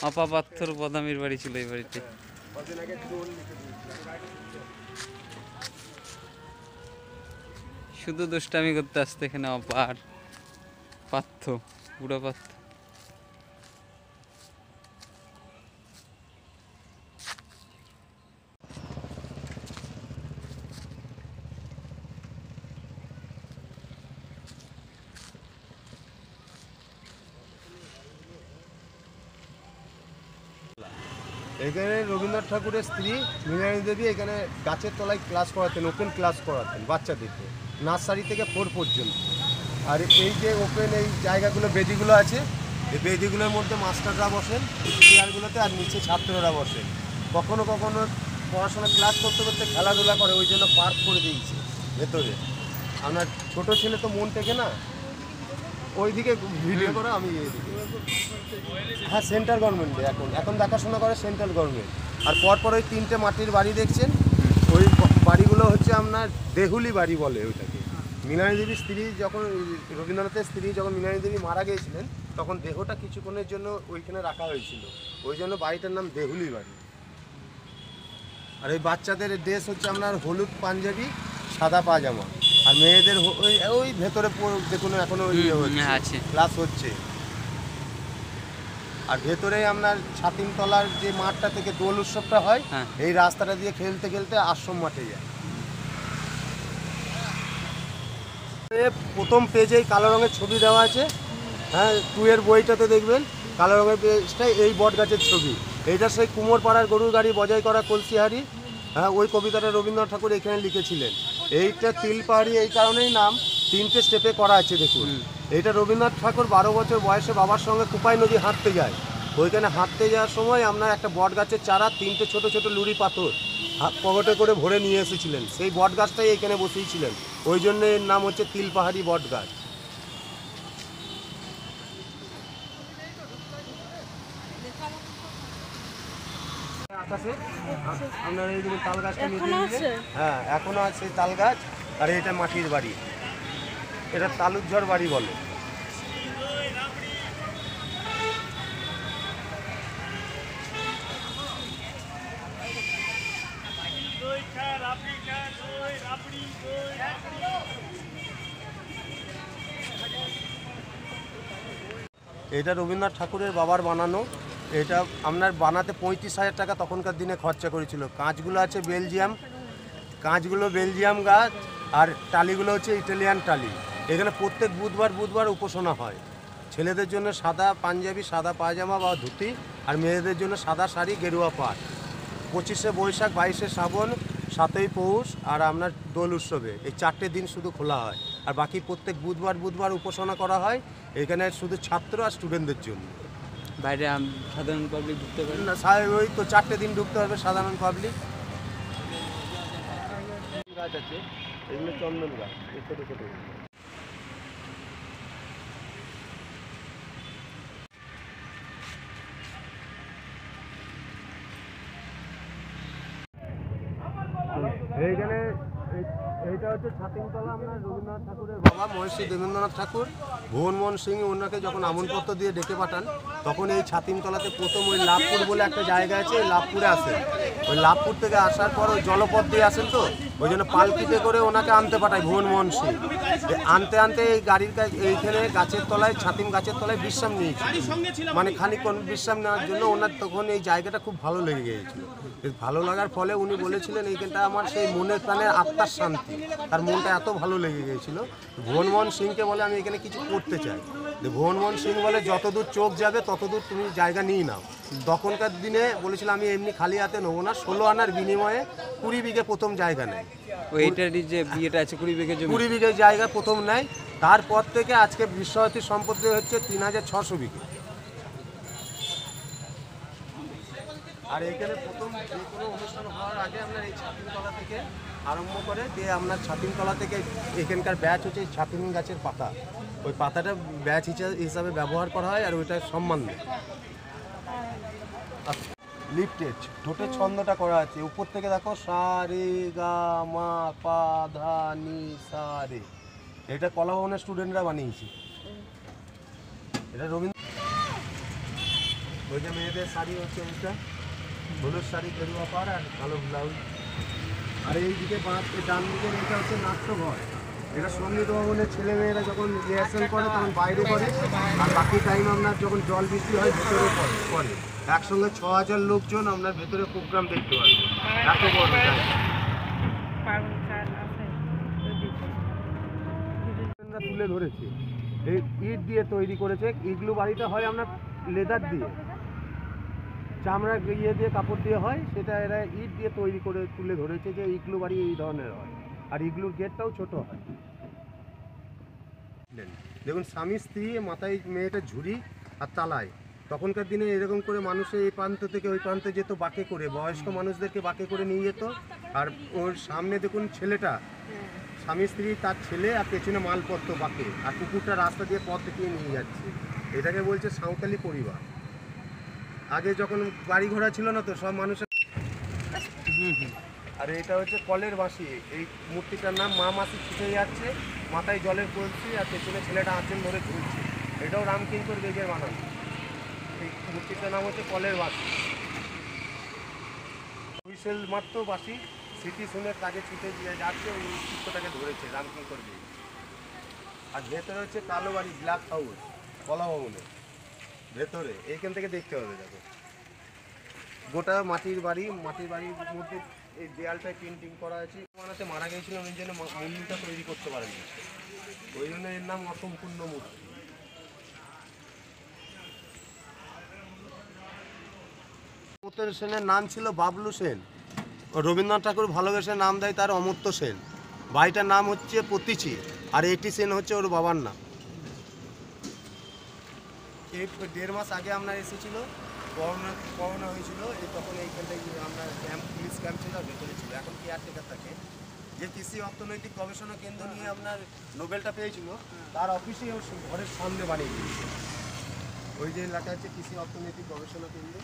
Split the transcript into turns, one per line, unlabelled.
অপাপাথর বদামির বাড়ি ছিল এই বাড়িতে। শুধু দুষ্টামি করতে আসতে এখানে অপার পার্থ, বুড়ো পার্থ।
এখানে রবীন্দ্রনাথ ঠাকুরের স্ত্রী মৃণালিনী দেবী এখানে গাছের তলায় ক্লাস করাতেন, ওপেন ক্লাস করাতেন বাচ্চাদেরকে, নার্সারি থেকে 4 পর্যন্ত। আর এই যে ওপেন এই জায়গাগুলো, বেদিগুলো আছে, এই বেদিগুলোর মধ্যে মাস্টাররা বসেন চেয়ারগুলোতে, আর নিচে ছাত্ররা বসেন। কখনো কখনো পড়াশোনা ক্লাস করতে করতে খেলাধুলা করে, ওই জন্য পার্ক করে দিয়েছে ভেতরে। আপনার ছোটো ছেলে তো মন থেকে না, ওইদিকে ভিডিও করে, আমি এইদিকে। হ্যাঁ, সেন্ট্রাল গভর্নমেন্টে এখন দেখাশোনা করে সেন্ট্রাল গভর্নমেন্ট। আর পরপর ওই 3টে মাটির বাড়ি দেখছেন, ওই বাড়িগুলো হচ্ছে আপনার দেহুলি বাড়ি বলে ওইটাকে। মৃণালিনী দেবীর স্ত্রী যখন, রবীন্দ্রনাথের স্ত্রী যখন মৃণালিনী দেবী মারা গিয়েছিলেন, তখন দেহটা কিছুক্ষণের জন্য ওইখানে রাখা হয়েছিল, ওই জন্য বাড়িটার নাম দেহুলি বাড়ি। আর এই বাচ্চাদের ড্রেস হচ্ছে আপনার হলুদ পাঞ্জাবি, সাদা পাজামা। আর মেয়েদের ওই ভেতরে দেখুন এখনো
আছে
ক্লাস হচ্ছে। আর ভেতরেই আপনার ছাতিমতলার যে মাঠটা থেকে দোল উৎসবটা হয়, এই রাস্তাটা দিয়ে খেলতে খেলতে আশ্রম মাঠে যায়। প্রথম পেজেই কালো রঙের ছবি দেওয়া আছে। হ্যাঁ, 2 এর বইটাতে দেখবেন কালো রঙের পেজটাই এই বট গাছের ছবি। এইটা সেই কুমোরপাড়ার গরুর গাড়ি বজায় করা কলসিহারি। হ্যাঁ, ওই কবিতাটা রবীন্দ্রনাথ ঠাকুর এখানে লিখেছিলেন। এইটা তিলপাহাড়ি এই কারণেই নাম, 3টে স্টেপে করা আছে দেখুন। এইটা রবীন্দ্রনাথ ঠাকুর 12 বছর বয়সে বাবার সঙ্গে কুপাই নদী হাঁটতে যায়। ওইখানে হাঁটতে যাওয়ার সময় আপনার একটা বট গাছের চারা, 3টে ছোট ছোট লুড়ি পাথর পকেটে করে ভরে নিয়ে এসেছিলেন। সেই বট গাছটাই এখানে বসেছিলেন, ওই জন্য এর নাম হচ্ছে তিলপাহাড়ি বট গাছ। আকাশে আপনার এই তাল গাছটা নিয়ে দিলেন। হ্যাঁ, এখনো আছে তাল গাছ। আর এটা মাটির বাড়ি, এটা তালুকঝড় বাড়ি বলে। এটা রবীন্দ্রনাথ ঠাকুরের বাবার বানানো। এটা আপনার বানাতে 35,000 টাকা তখনকার দিনে খরচা করেছিল। কাঁচগুলো আছে বেলজিয়াম, কাঁচগুলো বেলজিয়াম গাছ, আর টালিগুলো হচ্ছে ইটালিয়ান টালি। এখানে প্রত্যেক বুধবার উপাসনা হয়। ছেলেদের জন্য সাদা পাঞ্জাবি, সাদা পায়জামা বা ধুতি, আর মেয়েদের জন্য সাদা শাড়ি, গেরুয়া পাট। 25শে বৈশাখ, 22শে শ্রাবণ, 7ই পৌষ আর আপনার দোল উৎসবে এই 4টে দিন শুধু খোলা হয়। আর বাকি প্রত্যেক বুধবার উপাসনা করা হয়। এখানে শুধু ছাত্র আর স্টুডেন্টদের জন্য।
বাইরে সাধারণ পাবলিক ঢুকতে পারে
না, ওই তো 4টে দিন ঢুকতে পারবে সাধারণ পাবলিক। গাছ আছে, এগুলো চন্দন গাছ, ছোটো ছোটো। এইখানে এইটা হচ্ছে ছাতিমতলা। আপনার রবীন্দ্রনাথ ঠাকুরের বাবা মহর্ষি দেবেন্দ্রনাথ ঠাকুর ভুবনমোহন সিং ওনাকে যখন আমন্ত্রণ দিয়ে ডেকে পাঠান, তখন এই ছাতিমতলাতে প্রথম ওই লাভপুর বলে একটা জায়গা আছে, ওই লাভপুরে আসেন। ওই লাভপুর থেকে আসার পর ওই জলপথ দিয়ে আসেন, তো ওই জন্য পালকিতে করে ওনাকে আনতে পাঠায় ভুবনমোহন সিং। আনতে এই গাড়ির এইখানে গাছের তলায়, ছাতিম গাছের তলায় বিশ্রাম নিয়েছিল, মানে খানিকক্ষণ বিশ্রাম নেওয়ার জন্য। ওনার তখন এই জায়গাটা খুব ভালো লেগে গিয়েছিল। ভালো লাগার ফলে উনি বলেছিলেন এইখানটা আমার সেই মনের প্রাণের আত্মার শান্তি। তার মনটা এত ভালো লেগে গিয়েছিল, ভুবনমোহন সিংকে বলে আমি এখানে কিছু করতে চাই। ভুবনমোহন সিং বলে যতদূর চোখ যাবে ততদূর তুমি জায়গা নিয়ে নাও। তখনকার দিনে বলেছিল আমি এমনি খালি হাতে নেবো না, 16 আনার বিনিময়ে 20 বিঘে প্রথম জায়গা নেয়।
ওইটারই যে বিয়েটা আছে 20 বিঘে জমি,
20 বিঘে জায়গা প্রথম নেয়। তারপর থেকে আজকে বিশ্বভারতী সম্পত্তি হচ্ছে 3600 বিঘে। আর এখানে প্রথম যে কোনো অনুষ্ঠান হওয়ার আগে আপনার এই ছাতিমতলা থেকে আরম্ভ করে, যে আপনার ছাতিমতলা থেকে এখানকার ব্যাচ হচ্ছে ছাতিম গাছের পাতা, ওই পাতাটা ব্যাচ হিসাবে ব্যবহার করা হয়, আর ওইটার সম্মান দেয়। লিফটেড ঠোঁটে ছন্দটা করা আছে, উপর থেকে দেখো সা রে গা মা পা ধা নি সা রে। এটা কলাভবনের স্টুডেন্টরা বানিয়েছে। এটা রবীন্দ্র ওই যে মেয়েদের শাড়ি হচ্ছে এইটা, হলুদ শাড়ি গেরুয়া পাড় আর কালো ব্লাউজ। আর এইদিকে ডান দিকের এটা হচ্ছে নাট্যঘর। এটা সঙ্গীত ভবনের ছেলেমেয়েরা যখন রিহার্সাল করে তখন বাইরে করে, আর বাকি টাইম আপনার যখন জল বৃষ্টি হয় ভেতরে করে। একসঙ্গে 6000 লোকজন আপনার ভেতরে প্রোগ্রাম দেখতে পারবে, এত বড় জায়গা। তুলে ধরেছে, এই ইট দিয়ে তৈরি করেছে। ইগলু বাড়িটা হয় আপনার লেদার দিয়ে, চামড়া ইয়ে দিয়ে কাপড় দিয়ে হয়, সেটা এরা ইট দিয়ে তৈরি করে তুলে ধরেছে যে ইগলু বাড়ি এই ধরনের হয়। আর ইগলুর গেটটাও ছোট হয়। দেখুন স্বামী স্ত্রী, মাথায় মেয়েটা ঝুড়ি আর তালায়। তখনকার দিনে এরকম করে মানুষে এই প্রান্ত থেকে ওই প্রান্তে যেত বাঁকে করে, বয়স্ক মানুষদেরকে বাঁকে করে নিয়ে যেত। আর ওর সামনে দেখুন ছেলেটা, স্বামী স্ত্রী, তার ছেলে, আর পেছনে মালপত্র বাঁকে, আর কুকুরটা রাস্তা দিয়ে পথ দেখিয়ে নিয়ে যাচ্ছে। এটাকে বলছে সাঁওতালি পরিবার। আগে যখন গাড়ি ঘোড়া ছিল না তো সব মানুষের। আর এটা হচ্ছে কলের বাঁশি। এই মূর্তিটার নাম মা মাসি ছুটে যাচ্ছে, মাথায় জলের কলসি, আর পেছনে ছেলেটা আঁচল ধরে ঝুলছে। এটাও রামকিঙ্কর বেগের বানানো। এই মূর্তিটার নাম হচ্ছে কলের বাঁশি। হুইসেল মারতো বাঁশি, স্মৃতি শুনে তাকে ছুটে দিয়ে যাচ্ছে, ওই চিত্রটাকে ধরেছে রামকিঙ্কর বেগ। আর ভেতরে হচ্ছে কালো বাড়ি, ব্ল্যাক হাউস, কলা ভবনের ভেতরে। এইখান থেকে দেখতে হবে, দেখো গোটা মাটির বাড়ি। মাটির বাড়ির মধ্যে এই দেয়ালটায় পেন্টিং করা আছে। বানাতে মারা গিয়েছিলেন, ওই জন্য মন্দিরটা তৈরি করতে পারেনি, ওই জন্য এর নাম অসম্পূর্ণ মূর্তি। অমর্ত্য সেনের নাম ছিল বাবলু সেন। রবীন্দ্রনাথ ঠাকুর ভালোবেসে নাম দেয় তার অমর্ত্য সেন। বাড়িটার নাম হচ্ছে পতিচি, আর এটি সেন হচ্ছে ওর বাবার নাম। এই 1.5 মাস আগে আপনার এসেছিল, করোনা হয়েছিল, এই তখন এইখানটায় আমরা ক্যাম্প, পুলিশ ক্যাম্প ছিল, ভেতরে ছিল। এখন কেয়ারটেকার থাকে। যে কৃষি অর্থনৈতিক গবেষণা কেন্দ্র নিয়ে আপনার নোবেলটা পেয়েছিল, তার অফিসে ওর ঘরের সামনে বানিয়ে দিয়েছে। ওই যে এলাকা আছে কৃষি অর্থনৈতিক গবেষণা কেন্দ্র।